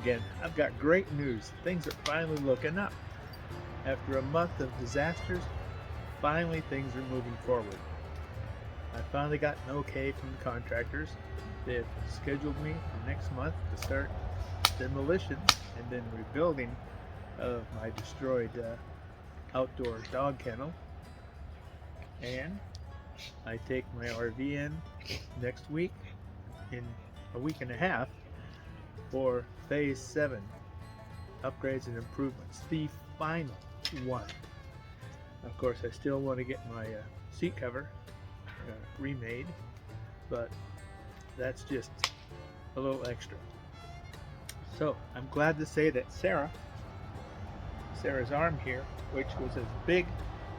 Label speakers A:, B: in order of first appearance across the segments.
A: again. I've got great news. Things are finally looking up. After a month of disasters, finally things are moving forward. I finally got an okay from the contractors. They've scheduled me for next month to start demolition and then rebuilding of my destroyed outdoor dog kennel. And I take my RV in next week, in a week and a half, for phase 7 upgrades and improvements, the final one. Of course, I still want to get my seat cover remade, but that's just a little extra. So I'm glad to say that Sarah's arm here, which was as big,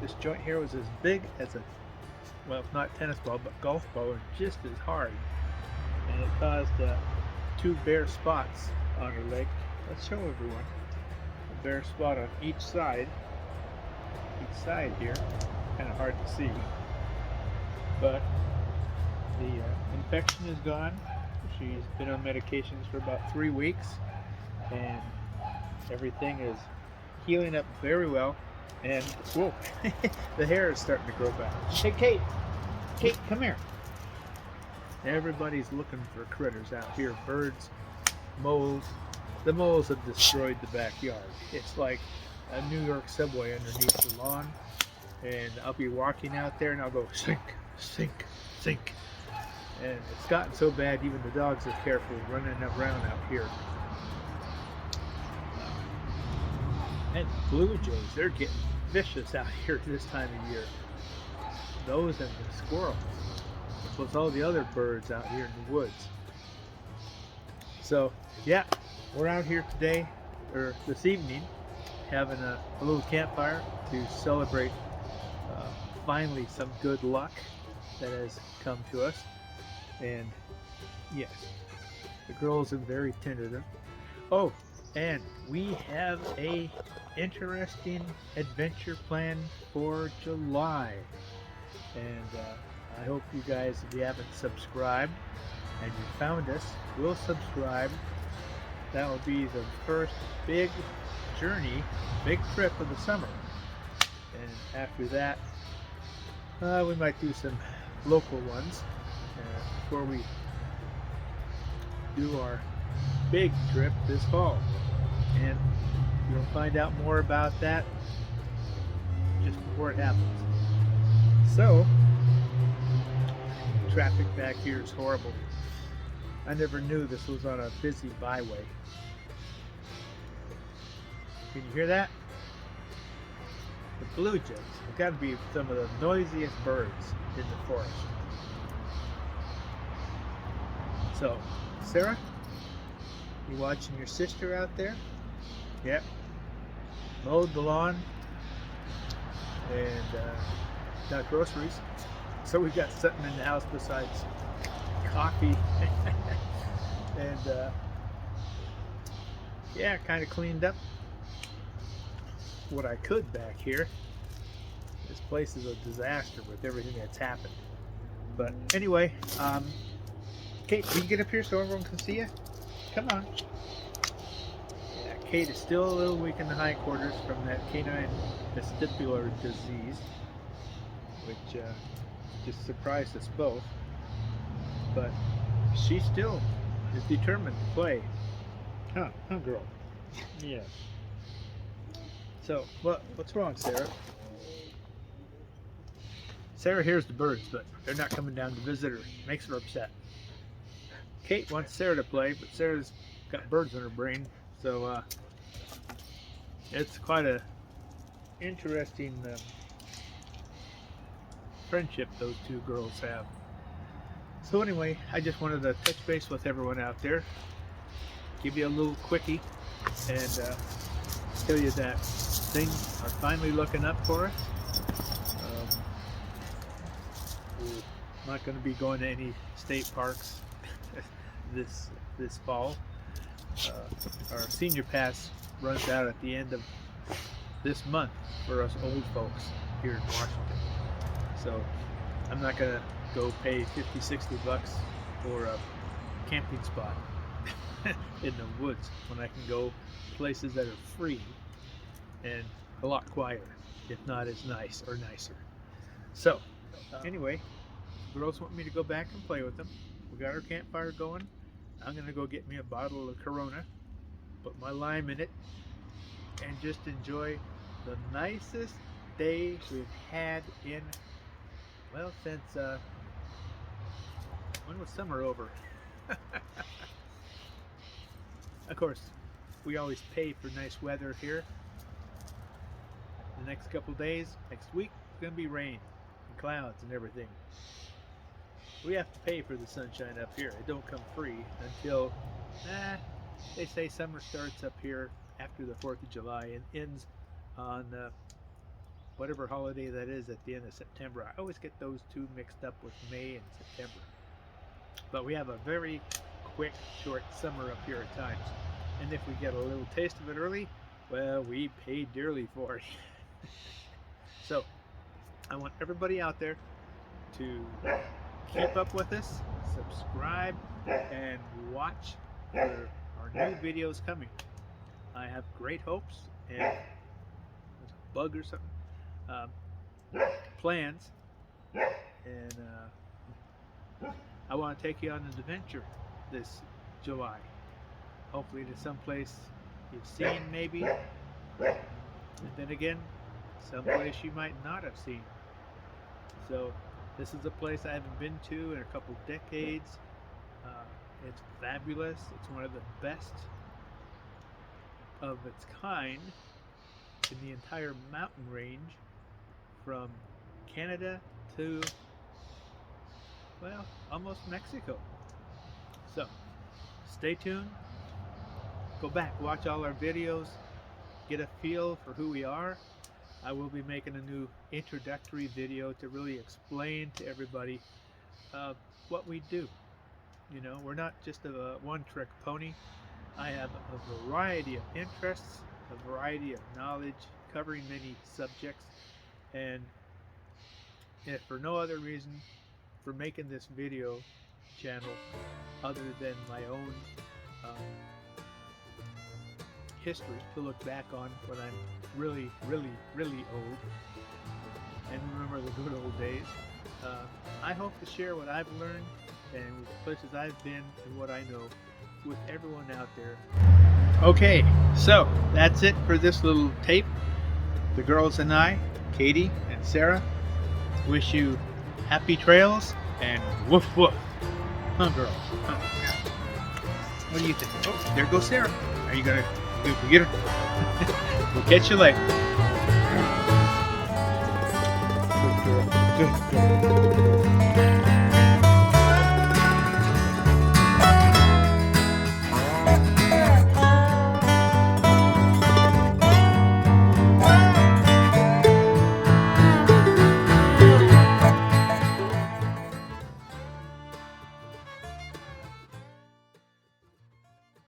A: this joint here was as big as a, well, not tennis ball, but golf ball, and just as hard, and it caused 2 bare spots on her leg. Let's show everyone a bare spot on each side here. Kind of hard to see, but the infection is gone. She's been on medications for about 3 weeks, and everything is healing up very well. And whoa, the hair is starting to grow back. Hey, Kate, come here. Everybody's looking for critters out here. Birds, moles. The moles have destroyed the backyard. It's like a New York subway underneath the lawn. And I'll be walking out there and I'll go sink, sink, sink. And it's gotten so bad even the dogs are careful running around out here. And blue jays, they're getting vicious out here this time of year. Those and the squirrels, plus all the other birds out here in the woods. So yeah, we're out here today, or this evening, having a little campfire to celebrate finally some good luck that has come to us. And yes, the girls are very tentative. Oh, and we have a interesting adventure plan for July. And I hope you guys, if you haven't subscribed and you found us, will subscribe. That will be the first big journey, big trip of the summer. And after that, we might do some local ones before we do our big trip this fall. And you'll find out more about that just before it happens. So, traffic back here is horrible. I never knew this was on a busy byway. Can you hear that? The blue jays have got to be some of the noisiest birds in the forest. So, Sarah, you watching your sister out there? Yep. Mowed the lawn and got groceries. So we got something in the house besides coffee. And yeah, kind of cleaned up what I could back here. This place is a disaster with everything that's happened. But anyway, Kate, can you get up here so everyone can see you? Come on. Yeah, Kate is still a little weak in the hindquarters from that canine vestibular disease, which just surprised us both. But she still is determined to play. Huh, girl? Yeah. So, what's wrong, Sarah? Sarah hears the birds, but they're not coming down to visit her. Makes her upset. Kate wants Sarah to play, but Sarah's got birds in her brain, so it's quite a interesting friendship those two girls have. So anyway, I just wanted to touch base with everyone out there, give you a little quickie, and tell you that things are finally looking up for us. We're not going to be going to any state parks this fall. Our senior pass runs out at the end of this month for us old folks here in Washington. So I'm not going to go pay $50-60 for a camping spot. in the woods when I can go places that are free and a lot quieter, if not as nice or nicer. So, anyway, girls want me to go back and play with them. We got our campfire going. I'm gonna go get me a bottle of Corona, put my lime in it, and just enjoy the nicest day we've had in, well, since, when was summer over? Of course, we always pay for nice weather here. The next couple days, next week, it's gonna be rain and clouds and everything. We have to pay for the sunshine up here. It don't come free until, they say summer starts up here after the 4th of July and ends on whatever holiday that is at the end of September. I always get those two mixed up with May and September. But we have a very quick, short summer up here at times. And if we get a little taste of it early, well, we pay dearly for it. So, I want everybody out there to keep up with us, subscribe, and watch for our new videos coming. I have great hopes and there's a bug or something, plans, and I want to take you on an adventure this July. Hopefully to someplace you've seen maybe, and then again, someplace you might not have seen. So this is a place I haven't been to in a couple decades. It's fabulous. It's one of the best of its kind in the entire mountain range from Canada to, well, almost Mexico. So stay tuned. Go back, watch all our videos, get a feel for who we are. I will be making a new introductory video to really explain to everybody what we do. You know, we're not just a one-trick pony. I have a variety of interests, a variety of knowledge, covering many subjects, and if for no other reason for making this video channel other than my own history to look back on when I'm really old and remember the good old days. I hope to share what I've learned and the places I've been and what I know with everyone out there. Okay, so that's it for this little tape. The girls and I, Katie and Sarah, wish you happy trails and woof woof. Huh, girls? Huh? What do you think? Oh, there goes Sarah. Are you gonna get her? We'll catch you later. Good girl. Good girl.